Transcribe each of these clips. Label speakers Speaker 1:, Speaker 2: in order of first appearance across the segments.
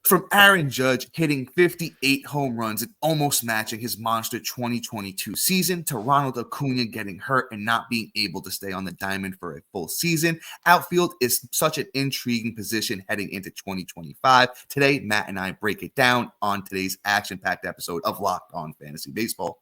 Speaker 1: From Aaron Judge hitting 58 home runs and almost matching his monster 2022 season to Ronald Acuna getting hurt and not being able to stay on the diamond for a full season, outfield is such an intriguing position heading into 2025. Today, Matt and I break it down on today's action-packed episode of Locked On Fantasy Baseball.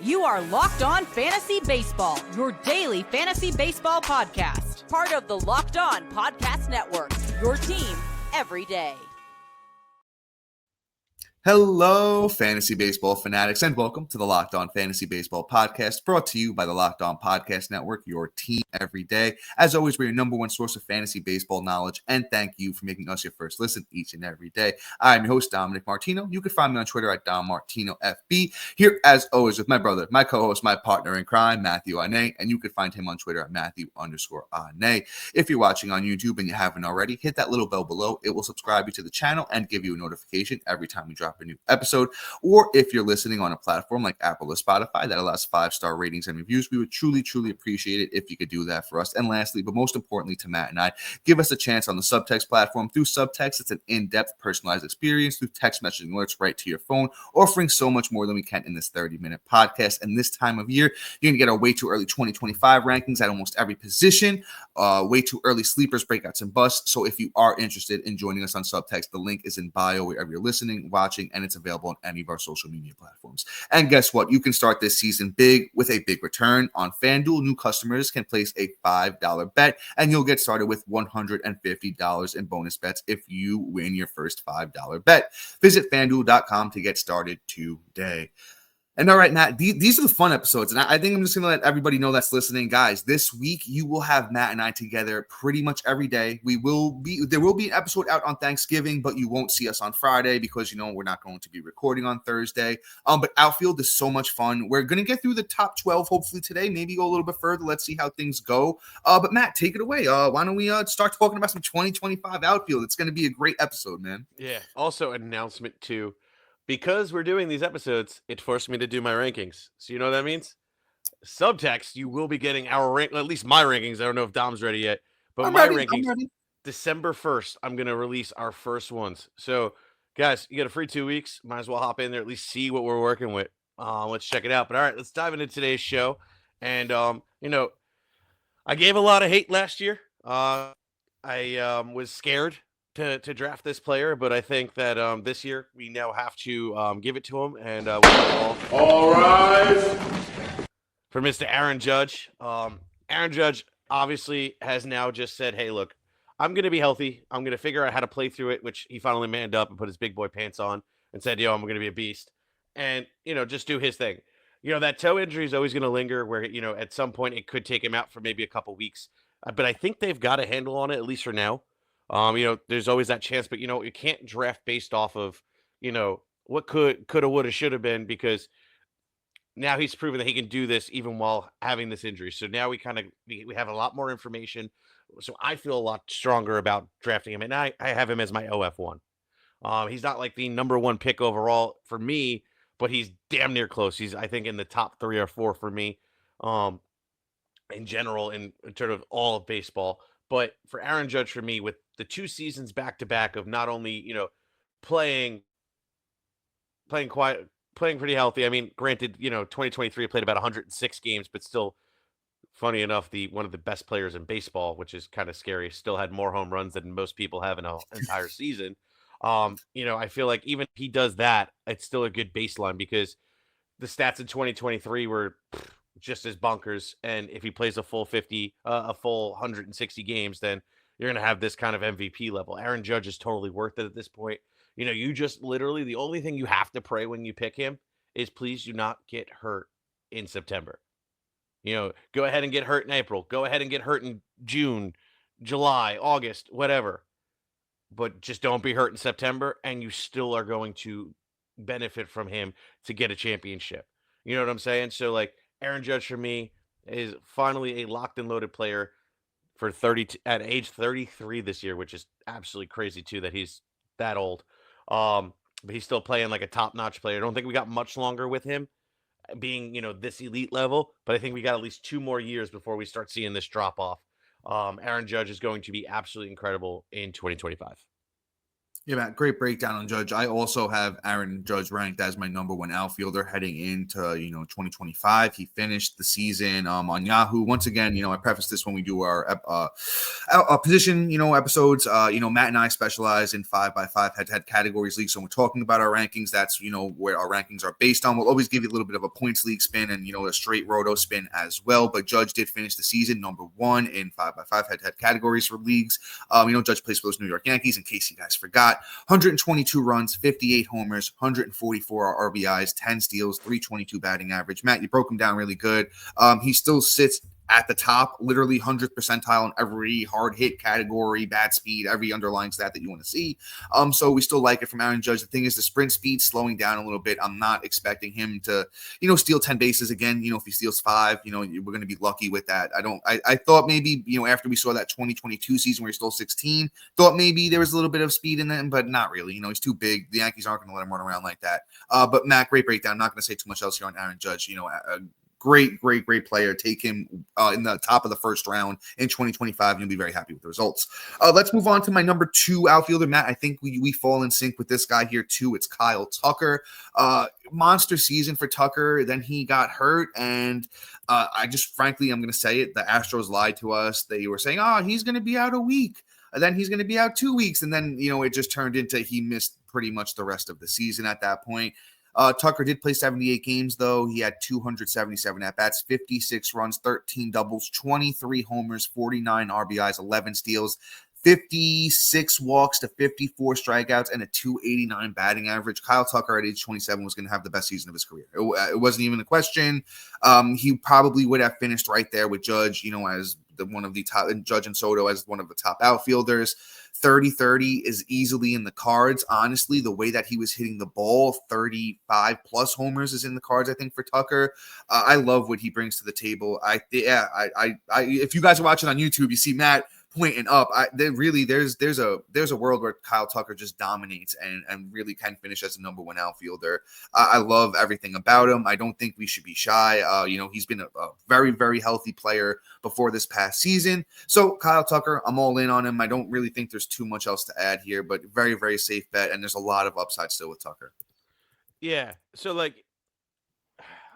Speaker 2: You are Locked On Fantasy Baseball, your daily fantasy baseball podcast. Part of the Locked On Podcast Network, your team every day.
Speaker 1: Hello, fantasy baseball fanatics, and welcome to the Locked On Fantasy Baseball podcast, brought to you by the Locked On Podcast Network, your team every day. As always, we're your number one source of fantasy baseball knowledge, and thank you for making us your first listen each and every day. I'm your host, Dominic Martino. You can find me on Twitter at DomMartinoFB. Here, as always, with my brother, my co-host, my partner in crime, Matthew Ane, and you can find him on Twitter at Matthew_Ane. If you're watching on YouTube and you haven't already, hit that little bell below. It will subscribe you to the channel and give you a notification every time we drop a new episode. Or if you're listening on a platform like Apple or Spotify that allows 5-star ratings and reviews, we would truly appreciate it if you could do that for us. And lastly, but most importantly to Matt and I, give us a chance on the Subtext platform. Through Subtext, it's an in-depth personalized experience through text messaging alerts right to your phone, offering so much more than we can in this 30-minute podcast. And this time of year, you're going to get our way too early 2025 rankings at almost every position, way too early sleepers, breakouts, and busts. So if you are interested in joining us on Subtext, the link is in bio wherever you're listening, watching, and it's available on any of our social media platforms. And guess what? You can start this season big with a big return. On FanDuel, new customers can place a $5 bet, and you'll get started with $150 in bonus bets if you win your first $5 bet. Visit FanDuel.com to get started today. And all right, Matt, these are the fun episodes. And I think I'm just going to let everybody know that's listening. Guys, this week you will have Matt and I together pretty much every day. There will be an episode out on Thanksgiving, but you won't see us on Friday because, we're not going to be recording on Thursday. But Outfield is so much fun. We're going to get through the top 12 hopefully today, maybe go a little bit further. Let's see how things go. But Matt, take it away. Why don't we start talking about some 2025 Outfield? It's going to be a great episode, man.
Speaker 3: Yeah. Also, an announcement too. Because we're doing these episodes, it forced me to do my rankings. So you know what that means? Subtext, you will be getting our rank, at least my rankings. I don't know if Dom's ready yet, but
Speaker 1: I'm
Speaker 3: my
Speaker 1: ready.
Speaker 3: rankings, December 1st, I'm going to release our first ones. So guys, you get a free 2 weeks. Might as well hop in there, at leleast see what we're working with. Let's check it out. But all right, let's dive into today's show. And, I gave a lot of hate last year. I was scared to draft this player, but I think that this year we now have to give it to him, and all rise for Mr. Aaron Judge. Aaron Judge obviously has now just said, hey, look, I'm going to be healthy. I'm going to figure out how to play through it, which he finally manned up and put his big boy pants on and said, I'm going to be a beast and, just do his thing. That toe injury is always going to linger where, at some point it could take him out for maybe a couple weeks, but I think they've got a handle on it, at least for now. There's always that chance, but you can't draft based off of, what coulda, woulda, shoulda been, because now he's proven that he can do this even while having this injury. So now we have a lot more information. So I feel a lot stronger about drafting him, and I have him as my OF1. He's not like the number one pick overall for me, but he's damn near close. He's, I think, in the top 3 or 4 for me, in general, in terms of all of baseball. But for Aaron Judge, for me, with the 2 seasons back to back of not only, playing pretty healthy. I mean, granted, 2023 played about 106 games, but still, funny enough, one of the best players in baseball, which is kind of scary, still had more home runs than most people have in an entire season. I feel like even if he does that, it's still a good baseline because the stats in 2023 were just as bonkers. And if he plays a full 160 games, then you're going to have this kind of MVP level. Aaron Judge is totally worth it at this point. You just literally, the only thing you have to pray when you pick him is please do not get hurt in September. Go ahead and get hurt in April. Go ahead and get hurt in June, July, August, whatever. But just don't be hurt in September, and you still are going to benefit from him to get a championship. You know what I'm saying? So, Aaron Judge for me is finally a locked and loaded player for at age 33 this year, which is absolutely crazy too that he's that old. But he's still playing like a top-notch player. I don't think we got much longer with him. being, this elite level, but I think we got at least 2 more years before we start seeing this drop off. Aaron Judge is going to be absolutely incredible in 2025.
Speaker 1: Yeah, Matt, great breakdown on Judge. I also have Aaron Judge ranked as my number one outfielder heading into 2025. He finished the season on Yahoo. Once again, I preface this when we do our position episodes. Matt and I specialize in 5x5 head-to-head categories league. So when we're talking about our rankings, that's where our rankings are based on. We'll always give you a little bit of a points league spin and a straight roto spin as well. But Judge did finish the season number one in 5x5 head-to-head categories for leagues. Judge plays for those New York Yankees. In case you guys forgot. 122 runs, 58 homers, 144 RBIs, 10 steals, 322 batting average. Matt, you broke him down really good. He still sits at the top, literally 100th percentile in every hard hit category, bat speed, every underlying stat that you want to see. So we still like it from Aaron Judge. The thing is, the sprint speed slowing down a little bit. I'm not expecting him to, steal 10 bases again. If he steals 5, we're going to be lucky with that. I thought maybe, after we saw that 2022 season where he stole 16, thought maybe there was a little bit of speed in them, but not really. He's too big. The Yankees aren't going to let him run around like that. But Matt, great breakdown. I'm not going to say too much else here on Aaron Judge. Great player. Take him in the top of the first round in 2025, and you'll be very happy with the results. Let's move on to my number 2 outfielder, Matt. I think we fall in sync with this guy here too. It's Kyle Tucker. Monster season for Tucker. Then he got hurt, and I'm going to say it. The Astros lied to us. They were saying, he's going to be out a week. And then he's going to be out 2 weeks. And then, it just turned into he missed pretty much the rest of the season at that point. Tucker did play 78 games, though. He had 277 at-bats, 56 runs, 13 doubles, 23 homers, 49 RBIs, 11 steals, 56 walks to 54 strikeouts, and a 289 batting average. Kyle Tucker at age 27 was going to have the best season of his career. It wasn't even a question. He probably would have finished right there with Judge, as one of the top, and Judge and Soto as one of the top outfielders. 30-30 is easily in the cards. Honestly, the way that he was hitting the ball, 35 plus homers is in the cards, I think, for Tucker. I love what he brings to the table. If you guys are watching on YouTube, you see Matt pointing up. There's a world where Kyle Tucker just dominates and really can finish as the number one outfielder. I love everything about him. I don't think we should be shy. He's been a very, very healthy player before this past season. So Kyle Tucker, I'm all in on him. I don't really think there's too much else to add here, but very, very safe bet. And there's a lot of upside still with Tucker.
Speaker 3: Yeah. So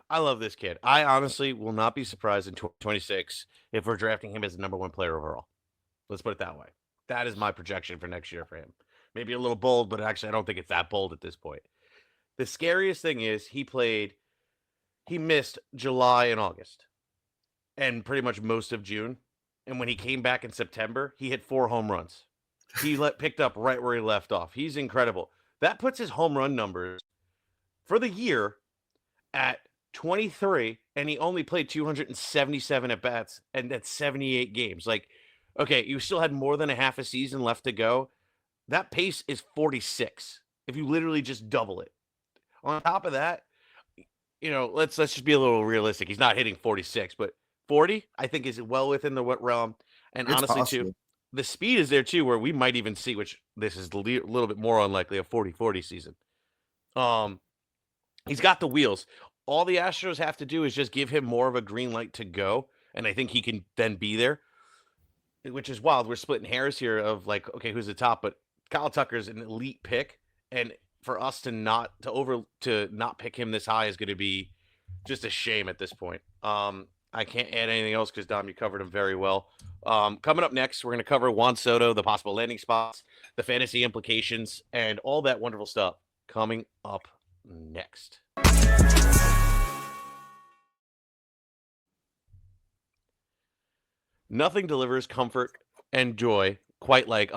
Speaker 3: I love this kid. I honestly will not be surprised in 2026 if we're drafting him as the number one player overall. Let's put it that way. That is my projection for next year for him. Maybe a little bold, but actually I don't think it's that bold at this point. The scariest thing is he missed July and August and pretty much most of June. And when he came back in September, he hit 4 home runs. He picked up right where he left off. He's incredible. That puts his home run numbers for the year at 23, and he only played 277 at-bats, and that's 78 games. Okay, you still had more than a half a season left to go. That pace is 46 if you literally just double it. On top of that, let's just be a little realistic. He's not hitting 46, but 40, I think, is well within the realm. And it's honestly, possible. Too, the speed is there, too, where we might even see, which this is a little bit more unlikely, a 40-40 season. He's got the wheels. All the Astros have to do is just give him more of a green light to go, and I think he can then be there. Which is wild. We're splitting hairs here of okay, who's the top? But Kyle Tucker's an elite pick, and for us to not pick him this high is going to be just a shame at this point. I can't add anything else because Dom, you covered him very well. Coming up next, we're going to cover Juan Soto, the possible landing spots, the fantasy implications, and all that wonderful stuff coming up next. Nothing delivers comfort and joy quite like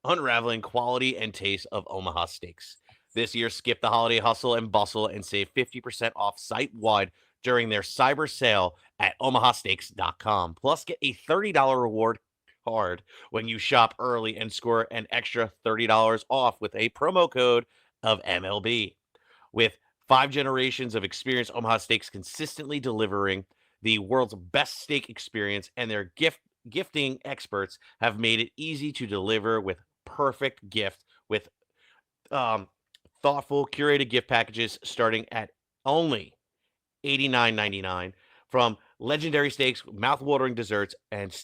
Speaker 3: unraveling quality and taste of Omaha steaks. This year, skip the holiday hustle and bustle and save 50% off site-wide during their cyber sale at omahasteaks.com. Plus, get a $30 reward card when you shop early and score an extra $30 off with a promo code of MLB. With 5 generations of experience, Omaha Steaks consistently delivering the world's best steak experience, and their gifting experts have made it easy to deliver with perfect gift with thoughtful curated gift packages starting at only $89.99. From legendary steaks, mouth-watering desserts, and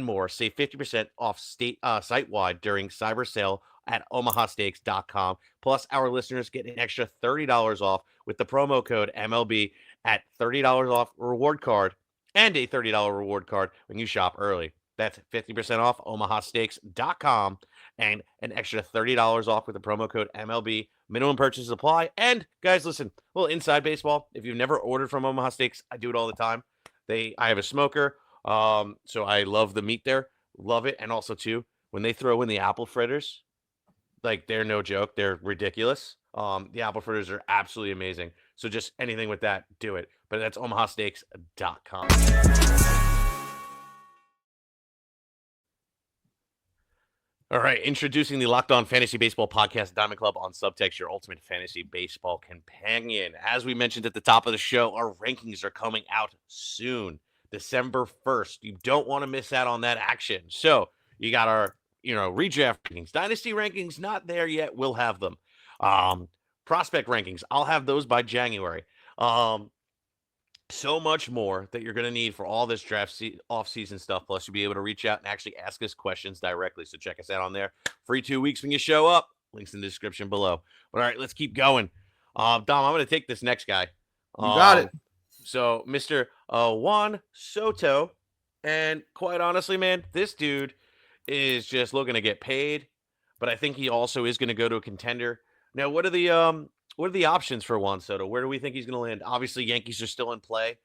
Speaker 3: more. Save 50% off site-wide during Cyber Sale at omahasteaks.com. Plus, our listeners get an extra $30 off with the promo code MLB at $30 off reward card and a $30 reward card when you shop early. That's 50% off omahasteaks.com and an extra $30 off with the promo code MLB. Minimum purchase apply. And guys, listen, a little inside baseball. If you've never ordered from Omaha Steaks, I do it all the time. I have a smoker, so I love the meat there. Love it. And also too, when they throw in the apple fritters, like they're no joke. They're ridiculous. The apple fritters are absolutely amazing. So just anything with that, do it. But that's omahasteaks.com. All right, introducing the Locked On Fantasy Baseball Podcast Diamond Club on Subtext, your ultimate fantasy baseball companion. As we mentioned at the top of the show, our rankings are coming out soon, December 1st. You don't want to miss out on that action. So you got our, redraft rankings, dynasty rankings, not there yet. We'll have them. Prospect rankings, I'll have those by January. So much more that you're going to need for all this draft off-season stuff. Plus, you'll be able to reach out and actually ask us questions directly. So check us out on there. Free 2 weeks when you show up. Links in the description below. But all right, let's keep going. Dom, I'm going to take this next guy.
Speaker 1: You got it.
Speaker 3: So Mr. Juan Soto. And quite honestly, man, this dude is just looking to get paid. But I think he also is going to go to a contender. Now, what are the options for Juan Soto? Where do we think he's going to land? Obviously, Yankees are still in play.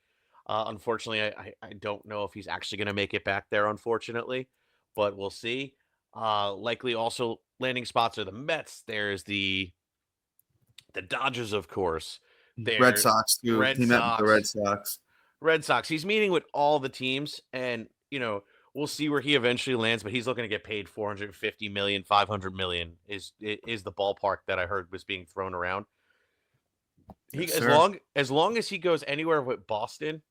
Speaker 3: Unfortunately, I don't know if he's actually going to make it back there, unfortunately. But we'll see. Likely also landing spots are the Mets. There's the Dodgers, of course. There's
Speaker 1: Red Sox, too.
Speaker 3: Red
Speaker 1: He met with
Speaker 3: Sox.
Speaker 1: the Red Sox.
Speaker 3: Red Sox. He's meeting with all the teams. And, we'll see where he eventually lands, but he's looking to get paid $450 million, $500 million is the ballpark that I heard was being thrown around.
Speaker 1: Yes,
Speaker 3: As long as he goes anywhere with Boston,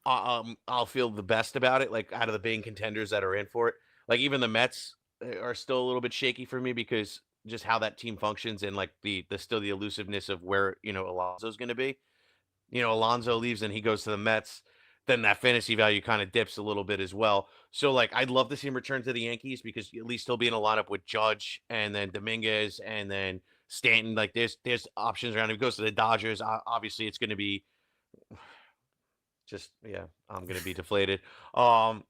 Speaker 3: I'll feel the best about it. Like out of the big contenders that are in for it, like even the Mets are still a little bit shaky for me because just how that team functions and like the still the elusiveness of where Alonso's going to be. Alonso leaves and he goes to the Mets. Then that fantasy value kind of dips a little bit as well. So, like, I'd love to see him return to the Yankees because at least he'll be in a lineup with Judge and then Dominguez and then Stanton. Like, there's options around. If he goes to the Dodgers, obviously it's going to be I'm going to be deflated. But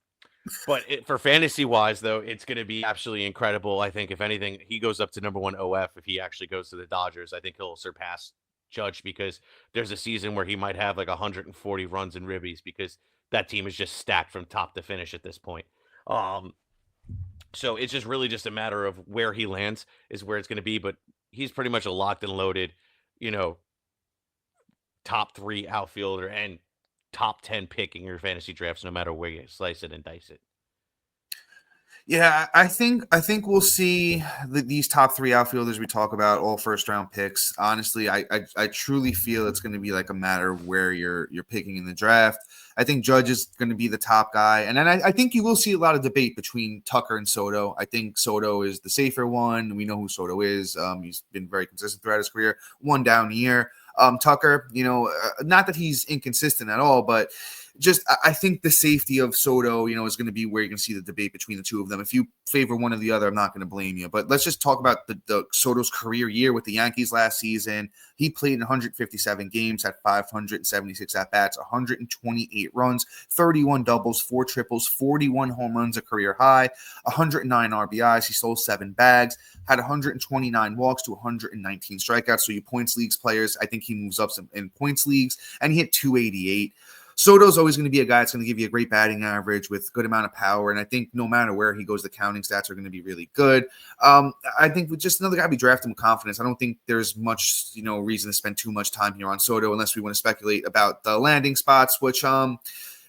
Speaker 3: for fantasy-wise, though, it's going to be absolutely incredible. I think, if anything, he goes up to number 1 OF if he actually goes to the Dodgers. I think he'll surpass Judge because there's a season where he might have like 140 runs and ribbies because that team is just stacked from top to finish at this point. So it's just really just a matter of where he lands is where it's going to be, but he's pretty much a locked and loaded, top 3 outfielder and top 10 pick in your fantasy drafts, no matter where you slice it and dice it.
Speaker 1: Yeah, I think we'll see these top 3 outfielders we talk about, all first-round picks. Honestly, I truly feel it's going to be like a matter of where you're picking in the draft. I think Judge is going to be the top guy, and then I think you will see a lot of debate between Tucker and Soto. I think Soto is the safer one. We know who Soto is. He's been very consistent throughout his career. One down year. Tucker, not that he's inconsistent at all, but just I think the safety of Soto, is going to be where you're going to see the debate between the two of them. If you favor one or the other, I'm not going to blame you. But let's just talk about the Soto's career year with the Yankees last season. He played in 157 games, had 576 at-bats, 128 runs, 31 doubles, 4 triples, 41 home runs, a career high, 109 RBIs. He stole 7 bags, had 129 walks to 119 strikeouts. So you points leagues players, I think he moves up in points leagues, and he hit 288. Soto's always going to be a guy that's going to give you a great batting average with good amount of power, and I think no matter where he goes, the counting stats are going to be really good. I think with just another guy we draft him with confidence. I don't think there's much, reason to spend too much time here on Soto unless we want to speculate about the landing spots, which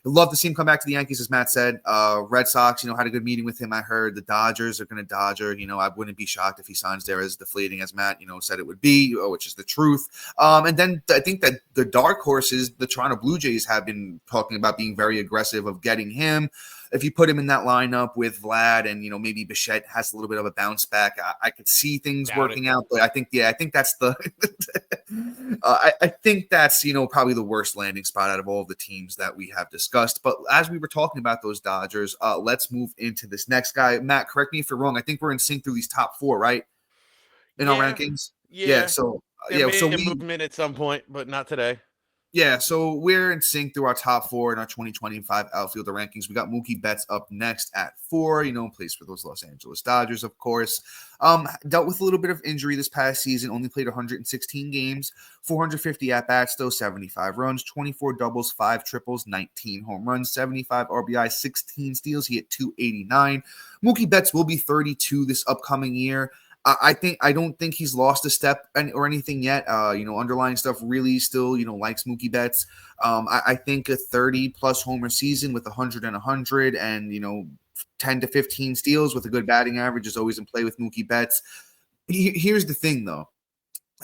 Speaker 1: I'd love to see him come back to the Yankees, as Matt said. Red Sox, had a good meeting with him. I heard the Dodgers are going to Dodger. I wouldn't be shocked if he signs there as deflating as Matt, said it would be, which is the truth. And then I think that the dark horses, the Toronto Blue Jays, have been talking about being very aggressive of getting him. if you put him in that lineup with Vlad and, maybe Bichette has a little bit of a bounce back, I could see things working out. But I think that's the I think that's, probably the worst landing spot out of all of the teams that we have discussed. But as we were talking about those Dodgers, let's move into this next guy. Matt, correct me if you're wrong. I think we're in sync through these top 4, right? In our rankings?
Speaker 3: Yeah.
Speaker 1: So,
Speaker 3: there may be a movement at some point, but not today.
Speaker 1: Yeah, so we're in sync through our top 4 in our 2025 outfielder rankings. We got Mookie Betts up next at 4, plays for those Los Angeles Dodgers, of course. Dealt with a little bit of injury this past season, only played 116 games, 450 at-bats, though, 75 runs, 24 doubles, 5 triples, 19 home runs, 75 RBI, 16 steals. He hit 289. Mookie Betts will be 32 this upcoming year. I don't think he's lost a step or anything yet. Underlying stuff really still, likes Mookie Betts. I think a 30-plus homer season with 100 and 100 and, 10 to 15 steals with a good batting average is always in play with Mookie Betts. Here's the thing, though.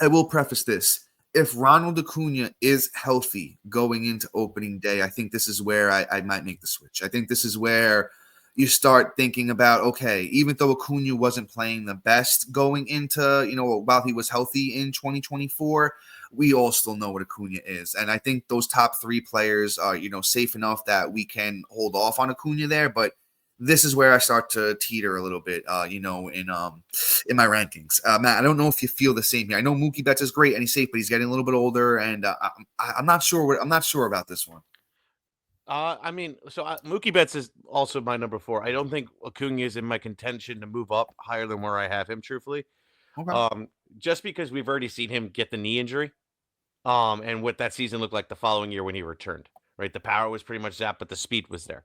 Speaker 1: I will preface this. If Ronald Acuna is healthy going into opening day, I think this is where I might make the switch. I think this is where you start thinking about, okay, even though Acuna wasn't playing the best going into, while he was healthy in 2024, we all still know what Acuna is. And I think those top 3 players are, safe enough that we can hold off on Acuna there. But this is where I start to teeter a little bit, in my rankings. Matt, I don't know if you feel the same here. I know Mookie Betts is great and he's safe, but he's getting a little bit older, and I'm not sure about this one.
Speaker 3: Mookie Betts is also my number 4. I don't think Acuna is in my contention to move up higher than where I have him, truthfully. Okay. Just because we've already seen him get the knee injury, and what that season looked like the following year when he returned, right? The power was pretty much zapped, but the speed was there.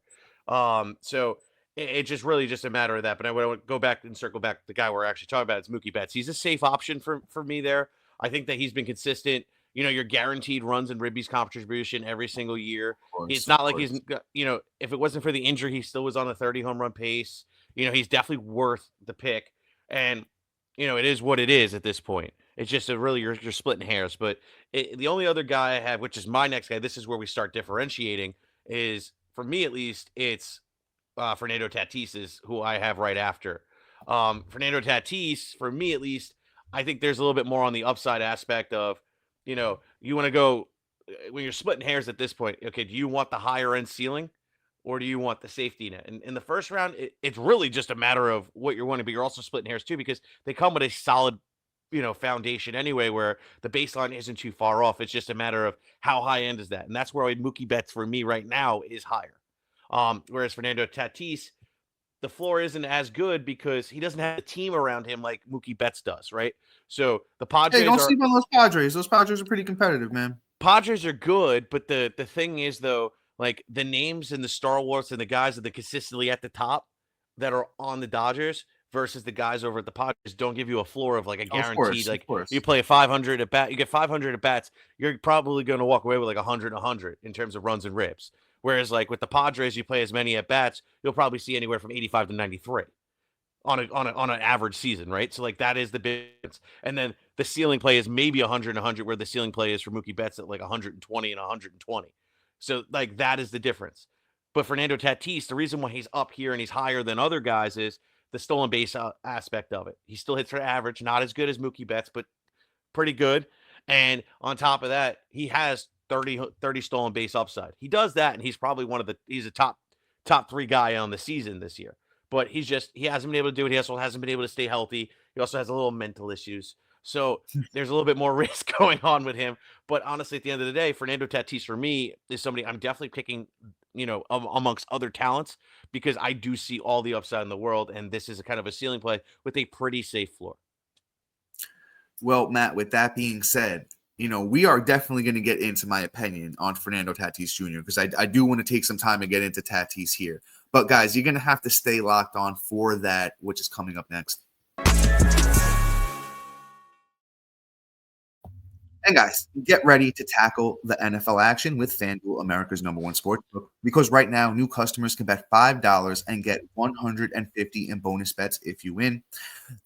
Speaker 3: So it's just really just a matter of that. But I want to go back and circle back. The guy we're actually talking about is Mookie Betts. He's a safe option for me there. I think that he's been consistent. You're guaranteed runs and ribbies contribution every single year. It's not like he's, if it wasn't for the injury, he still was on a 30 home run pace. He's definitely worth the pick. And, it is what it is at this point. It's just you're splitting hairs. But the only other guy I have, which is my next guy, this is where we start differentiating, is, for me at least, it's Fernando Tatis is who I have right after. Fernando Tatis, for me at least, I think there's a little bit more on the upside aspect of, you want to go when you're splitting hairs at this point. Okay, do you want the higher end ceiling or do you want the safety net? And in the first round, it's really just a matter of what you're wanting, but you're also splitting hairs too, because they come with a solid, foundation anyway, where the baseline isn't too far off. It's just a matter of how high end is that. And that's where Mookie Betts for me right now is higher. Whereas Fernando Tatis, the floor isn't as good because he doesn't have a team around him like Mookie Betts does, right? So the Padres.
Speaker 1: Hey, don't sleep on those Padres. Those Padres are pretty competitive, man.
Speaker 3: Padres are good, but the thing is, though, like the names and the Star Wars and the guys that are consistently at the top that are on the Dodgers versus the guys over at the Padres don't give you a floor of like a guaranteed. Of course. You play a 500 at bat, you get 500 at bats, you're probably going to walk away with like 100 in terms of runs and ribs. Whereas like with the Padres, you play as many at bats, you'll probably see anywhere from 85 to 93 on an average season, right? So like that is the difference. And then the ceiling play is maybe 100, where the ceiling play is for Mookie Betts at like 120 and 120. So like that is the difference. But Fernando Tatis, the reason why he's up here and he's higher than other guys is the stolen base aspect of it. He still hits for average, not as good as Mookie Betts, but pretty good. And on top of that, he has 30 stolen base upside. He does that, and he's probably he's a top 3 guy on the season this year. But he hasn't been able to do it. He also hasn't been able to stay healthy. He also has a little mental issues. So there's a little bit more risk going on with him. But honestly, at the end of the day, Fernando Tatis for me is somebody I'm definitely picking, amongst other talents, because I do see all the upside in the world. And this is a kind of a ceiling play with a pretty safe floor.
Speaker 1: Well, Matt, with that being said, we are definitely going to get into my opinion on Fernando Tatis Jr. because I do want to take some time and get into Tatis here. But guys, you're going to have to stay locked on for that, which is coming up next. And guys, get ready to tackle the NFL action with FanDuel, America's #1 sportsbook, because right now new customers can bet $5 and get $150 in bonus bets if you win.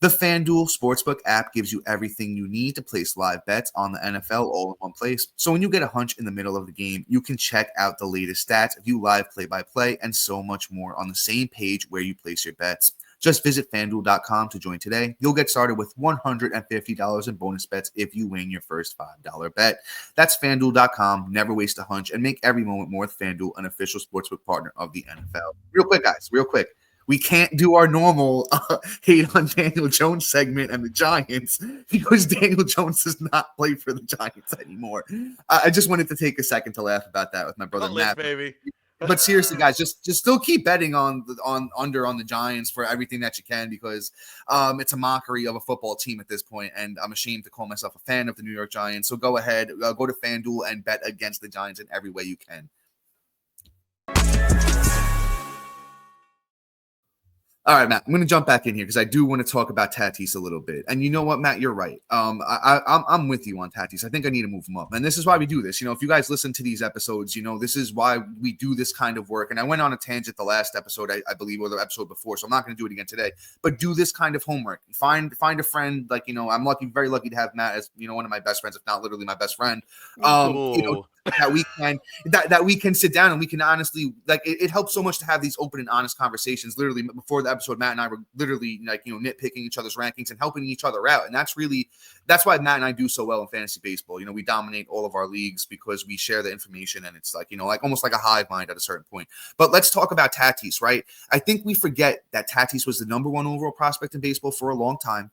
Speaker 1: The FanDuel Sportsbook app gives you everything you need to place live bets on the NFL all in one place. So when you get a hunch in the middle of the game, you can check out the latest stats, view live play-by-play, and so much more on the same page where you place your bets. Just visit FanDuel.com to join today. You'll get started with $150 in bonus bets if you win your first $5 bet. That's FanDuel.com. Never waste a hunch and make every moment more with FanDuel, an official sportsbook partner of the NFL. Real quick, guys, real quick. We can't do our normal hate on Daniel Jones segment and the Giants because Daniel Jones does not play for the Giants anymore. I just wanted to take a second to laugh about that with my brother Matt.
Speaker 3: Baby.
Speaker 1: But seriously, guys, just still keep betting on the Giants for everything that you can, because it's a mockery of a football team at this point, and I'm ashamed to call myself a fan of the New York Giants. So go ahead, go to FanDuel and bet against the Giants in every way you can. All right, Matt, I'm going to jump back in here because I do want to talk about Tatis a little bit. And you know what, Matt, you're right. I'm with you on Tatis. I think I need to move him up. And this is why we do this. If you guys listen to these episodes, this is why we do this kind of work. And I went on a tangent the last episode, I believe, or the episode before, so I'm not going to do it again today. But do this kind of homework. Find a friend. I'm very lucky to have Matt as, one of my best friends, if not literally my best friend. That we can sit down and we can honestly, it helps so much to have these open and honest conversations. Literally before the episode, Matt and I were literally nitpicking each other's rankings and helping each other out. And that's why Matt and I do so well in fantasy baseball. We dominate all of our leagues because we share the information, and it's almost like a hive mind at a certain point. But let's talk about Tatis, right? I think we forget that Tatis was the #1 overall prospect in baseball for a long time.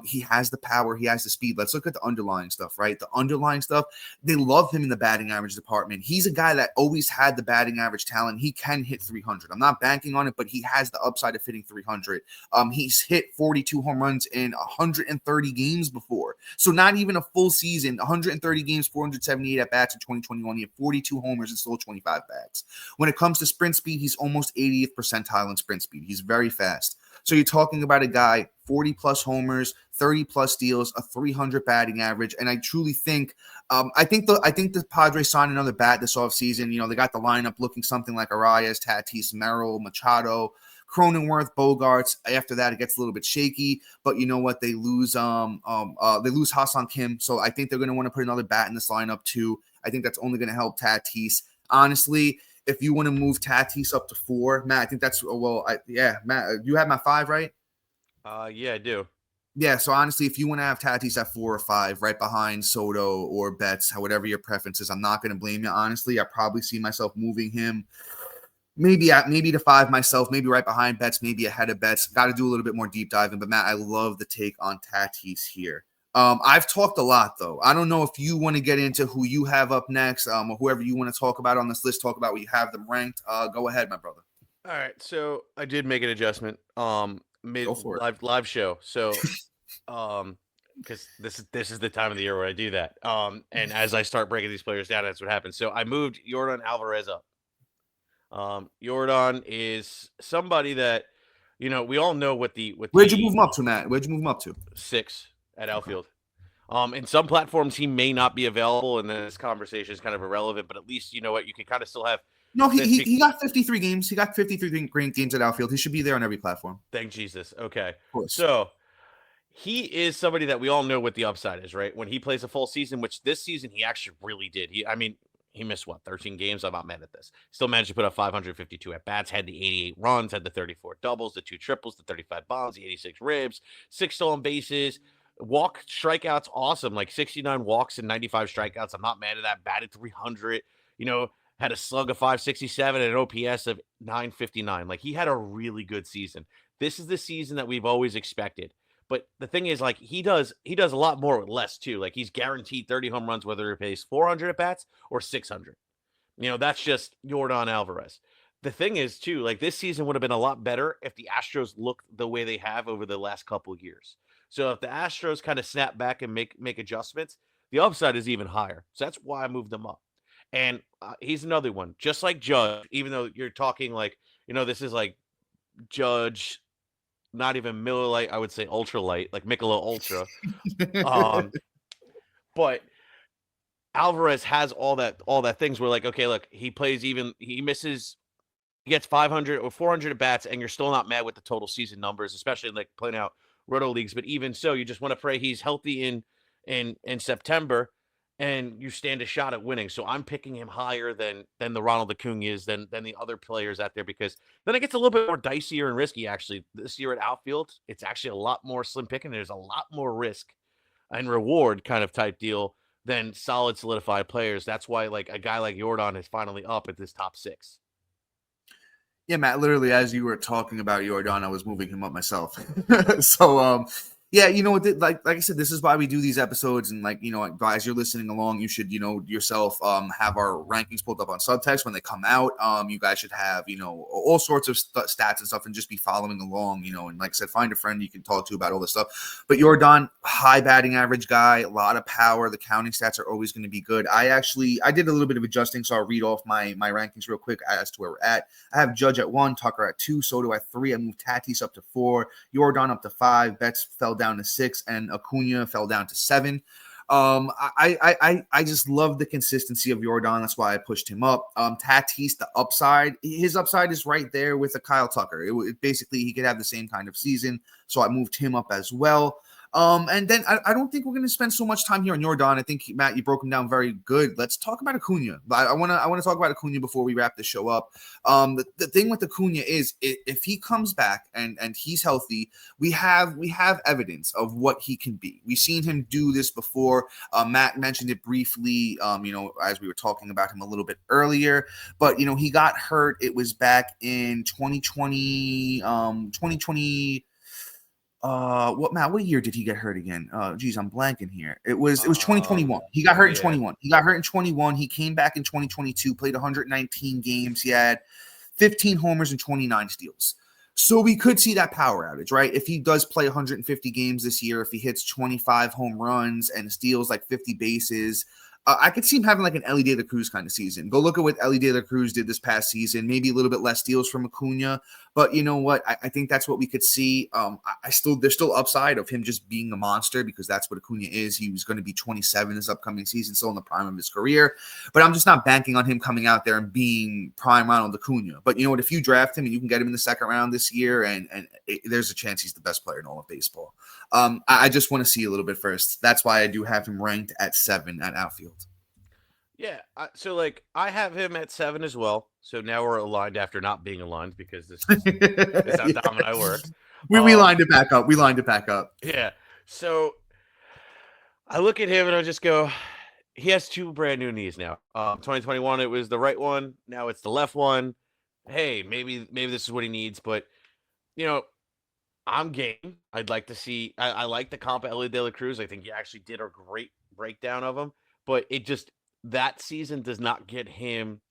Speaker 1: He has the power, he has the speed. Let's look at the underlying stuff, right? The underlying stuff, they love him in the batting average department. He's a guy that always had the batting average talent. He can hit 300. I'm not banking on it, but he has the upside of hitting 300. He's hit 42 home runs in 130 games before. So not even a full season, 130 games, 478 at bats in 2021. He had 42 homers and stole 25 bags. When it comes to sprint speed, he's almost 80th percentile in sprint speed. He's very fast. So you're talking about a guy, 40 plus homers, 30 plus steals, a 300 batting average. And I truly think, I think the Padres signed another bat this offseason. They got the lineup looking something like Arias, Tatis, Merrill, Machado, Cronenworth, Bogarts. After that, it gets a little bit shaky, but you know what? They lose Ha-Seong Kim. So I think they're going to want to put another bat in this lineup too. I think that's only going to help Tatis. Honestly, if you want to move Tatis up to 4, Matt, I think that's Matt, you have my 5, right?
Speaker 3: Yeah, I do.
Speaker 1: Yeah, so honestly, if you want to have Tatis at 4 or 5, right behind Soto or Betts, whatever your preference is, I'm not going to blame you. Honestly, I probably see myself moving him maybe to 5 myself, maybe right behind Betts, maybe ahead of Betts. Got to do a little bit more deep diving, but Matt, I love the take on Tatis here. I've talked a lot, though. I don't know if you want to get into who you have up next, or whoever you want to talk about on this list, talk about where you have them ranked. Go ahead, my brother.
Speaker 3: All right, so I did make an adjustment.
Speaker 1: Go for it.
Speaker 3: Live show. So, because this is the time of the year where I do that. And as I start breaking these players down, that's what happens. So I moved Yordan Alvarez up. Yordan is somebody that we all know what the
Speaker 1: Where'd you move him up to, Matt? Where'd you move him up to?
Speaker 3: 6 at outfield. In some platforms he may not be available, and then this conversation is kind of irrelevant. But at least you know what, you can kind of still have.
Speaker 1: No, he got 53 games. He got 53 games at outfield. He should be there on every platform.
Speaker 3: Thank Jesus. Okay, so he is somebody that we all know what the upside is, right? When he plays a full season, which this season he actually really did. He missed 13 games. I'm not mad at this. Still managed to put up 552 at bats, had the 88 runs, had the 34 doubles, the 2 triples, the 35 bombs, the 86 ribs, 6 stolen bases. Walk strikeouts, awesome. 69 walks and 95 strikeouts. I'm not mad at that. Batted 300, had a slug of 567 and an OPS of 959. He had a really good season. This is the season that we've always expected. But the thing is, he does a lot more with less too. He's guaranteed 30 home runs, whether he plays 400 at bats or 600. That's just Yordan Alvarez. The thing is too, this season would have been a lot better if the Astros looked the way they have over the last couple of years. So if the Astros kind of snap back and make adjustments, the upside is even higher. So that's why I moved them up. And he's another one, just like Judge, even though you're talking this is Judge, not even Miller Lite, I would say ultra light, like Michelob Ultra. But Alvarez has all that things where like, okay, look, he plays even, he misses, he gets 500 or 400 at bats, and you're still not mad with the total season numbers, especially like playing out roto leagues. But even so, you just want to pray he's healthy in September, and you stand a shot at winning. So I'm picking him higher than the Ronald Acuna is than the other players out there, because then it gets a little bit more dicier and risky. Actually, this year at outfield, it's actually a lot more slim picking. There's a lot more risk and reward kind of type deal than solid solidified players. That's why like a guy like Yordan is finally up at this top 6.
Speaker 1: Yeah, Matt, literally as you were talking about Yordan, I was moving him up myself. So, yeah, you know, like I said, this is why we do these episodes. And like, you know, guys, you're listening along, you should, you know, yourself have our rankings pulled up on Subtext when they come out. You guys should have, you know, all sorts of stats and stuff, and just be following along, you know. And like I said, find a friend you can talk to about all this stuff. But Yordan, high batting average guy, a lot of power. The counting stats are always going to be good. I did a little bit of adjusting, so I'll read off my rankings real quick as to where we're at. I have Judge at 1, Tucker at 2, Soto at 3. I moved Tatis up to 4, Yordan up to 5, Betts fell down to 6, and Acuna fell down to 7. I just love the consistency of Yordan. That's why I pushed him up. Tatis, the upside, his upside is right there with a Kyle Tucker. It basically, he could have the same kind of season, so I moved him up as well. And then I don't think we're going to spend so much time here on Yordan. I think, Matt, you broke him down very good. Let's talk about Acuna. I want to talk about Acuna before we wrap the show up. The thing with Acuna is if he comes back and he's healthy, we have evidence of what he can be. We've seen him do this before. Matt mentioned it briefly, you know, as we were talking about him a little bit earlier. But, you know, he got hurt. It was back in 2020. What year did he get hurt again? Geez, I'm blanking here. It was 2021. He got hurt in 21. He got hurt in 21. He came back in 2022, played 119 games. He had 15 homers and 29 steals. So we could see that power outage, right? If he does play 150 games this year, if he hits 25 home runs and steals like 50 bases, I could see him having like an Ellie De La Cruz kind of season. Go look at what Ellie De La Cruz did this past season. Maybe a little bit less steals from Acuna, but you know what? I think that's what we could see. There's still upside of him just being a monster, because that's what Acuna is. He was going to be 27 this upcoming season, still in the prime of his career. But I'm just not banking on him coming out there and being prime Ronald Acuna. But you know what? If you draft him and you can get him in the second round this year, and there's a chance he's the best player in all of baseball. I just want to see a little bit first. That's why I do have him ranked at 7 at outfield.
Speaker 3: Yeah, so like I have him at 7 as well. So now we're aligned after not being aligned, because this is how Dom and I work.
Speaker 1: We lined it back up.
Speaker 3: Yeah. So I look at him and I just go, he has 2 brand new knees now. 2021, it was the right one. Now it's the left one. Hey, maybe this is what he needs. But, you know, I'm game. I'd like to see. I like the comp at Ellie De La Cruz. I think you actually did a great breakdown of him. But it just, that season does not get him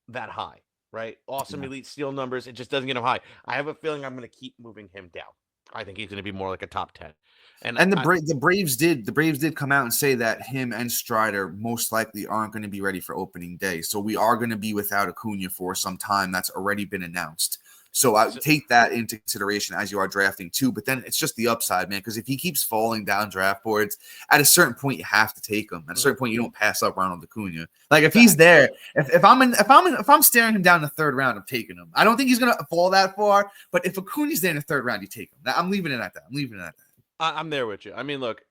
Speaker 3: that high, right? Awesome elite steal numbers. It just doesn't get him high. I have a feeling I'm going to keep moving him down. I think he's going to be more like a top 10. And
Speaker 1: the Braves did come out and say that him and Strider most likely aren't going to be ready for opening day. So we are going to be without Acuna for some time. That's already been announced. So I take that into consideration as you are drafting too. But then it's just the upside, man. Because if he keeps falling down draft boards, at a certain point you have to take him. At a certain point, you don't pass up Ronald Acuna. Like if he's there, if I'm staring him down in the third round, I'm taking him. I don't think he's gonna fall that far. But if Acuna's there in the third round, you take him. I'm leaving it at that.
Speaker 3: I'm there with you. I mean, look,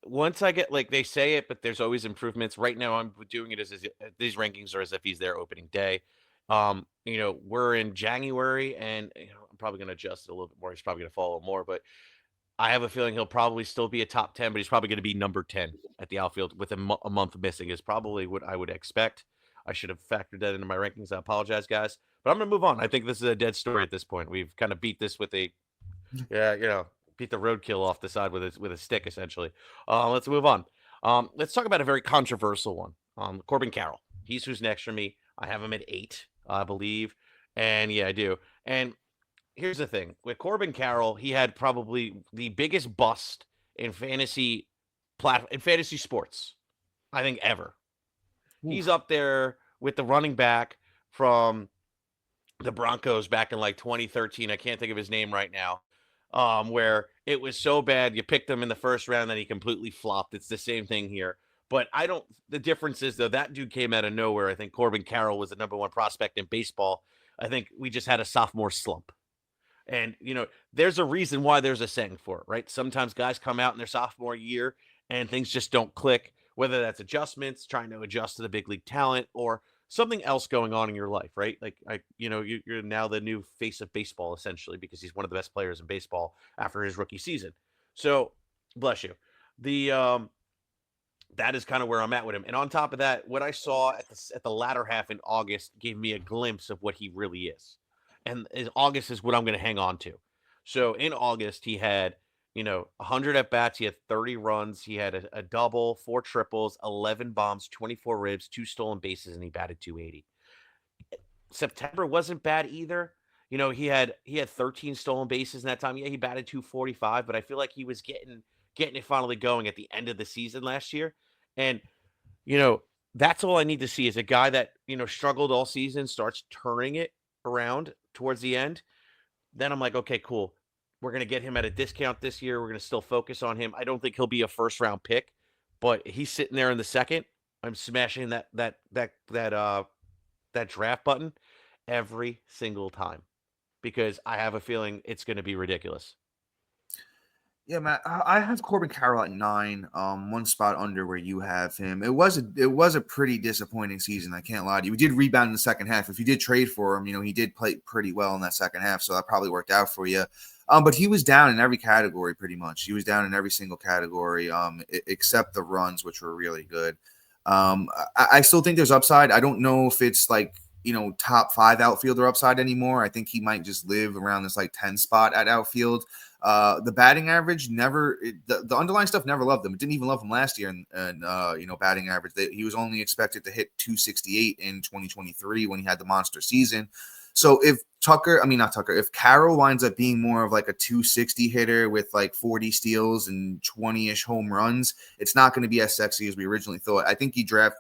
Speaker 3: once I get, like, they say it, but there's always improvements. Right now, I'm doing it as these rankings are as if he's there opening day. You know, we're in January, and you know, I'm probably going to adjust it a little bit more. He's probably going to follow more, but I have a feeling he'll probably still be a top 10, but he's probably going to be number 10 at the outfield with a month missing is probably what I would expect. I should have factored that into my rankings. I apologize, guys, but I'm going to move on. I think this is a dead story at this point. We've kind of beat this with beat the roadkill off the side with a stick, essentially. Let's move on. Let's talk about a very controversial one. Corbin Carroll. He's who's next for me. I have him at 8, I believe. And yeah, I do. And here's the thing. With Corbin Carroll, he had probably the biggest bust in fantasy sports, I think, ever. Ooh. He's up there with the running back from the Broncos back in like 2013. I can't think of his name right now. Where it was so bad, you picked him in the first round, then he completely flopped. It's the same thing here. But the difference is, though, that dude came out of nowhere. I think Corbin Carroll was the number one prospect in baseball. I think we just had a sophomore slump. And, there's a reason why there's a saying for it, right? Sometimes guys come out in their sophomore year and things just don't click, whether that's adjustments, trying to adjust to the big league talent, or something else going on in your life, right? Like, you're now the new face of baseball, essentially, because he's one of the best players in baseball after his rookie season. So, bless you. That is kind of where I'm at with him. And on top of that, what I saw at the latter half in August gave me a glimpse of what he really is. And August is what I'm going to hang on to. So in August, he had, 100 at-bats. He had 30 runs. He had a double, 4 triples, 11 bombs, 24 ribs, 2 stolen bases, and he batted .280. September wasn't bad either. He had 13 stolen bases in that time. Yeah, he batted .245, but I feel like he was getting it finally going at the end of the season last year. And, that's all I need to see is a guy that, struggled all season, starts turning it around towards the end. Then I'm like, okay, cool. We're going to get him at a discount this year. We're going to still focus on him. I don't think he'll be a first round pick, but he's sitting there in the second. I'm smashing that draft button every single time because I have a feeling it's going to be ridiculous.
Speaker 1: Yeah, man, I have Corbin Carroll at 9, one spot under where you have him. It was a pretty disappointing season. I can't lie to you. We did rebound in the second half. If you did trade for him, he did play pretty well in that second half, so that probably worked out for you. But he was down in every category pretty much. He was down in every single category, except the runs, which were really good. I still think there's upside. I don't know if it's like, top 5 outfielder upside anymore. I think he might just live around this like 10 spot at outfield. The batting average the underlying stuff never loved him. It didn't even love him last year. And batting average, he was only expected to hit 268 in 2023 when he had the monster season. So if Carroll winds up being more of like a 260 hitter with like 40 steals and 20-ish home runs, it's not going to be as sexy as we originally thought. I think you draft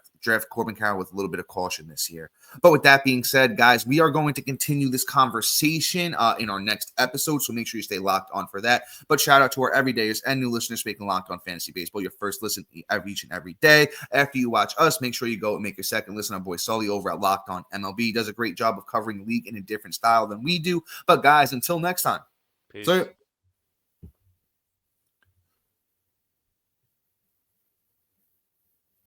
Speaker 1: Corbin Carroll with a little bit of caution this year. But with that being said, guys, we are going to continue this conversation in our next episode, so make sure you stay locked on for that. But shout out to our everydayers and new listeners making Locked On Fantasy Baseball your first listen each and every day. After you watch us, make sure you go and make your second listen. Our boy Sully over at Locked On MLB does a great job of covering the league in a different style than we do. But guys, until next time.
Speaker 3: Peace.
Speaker 1: See you.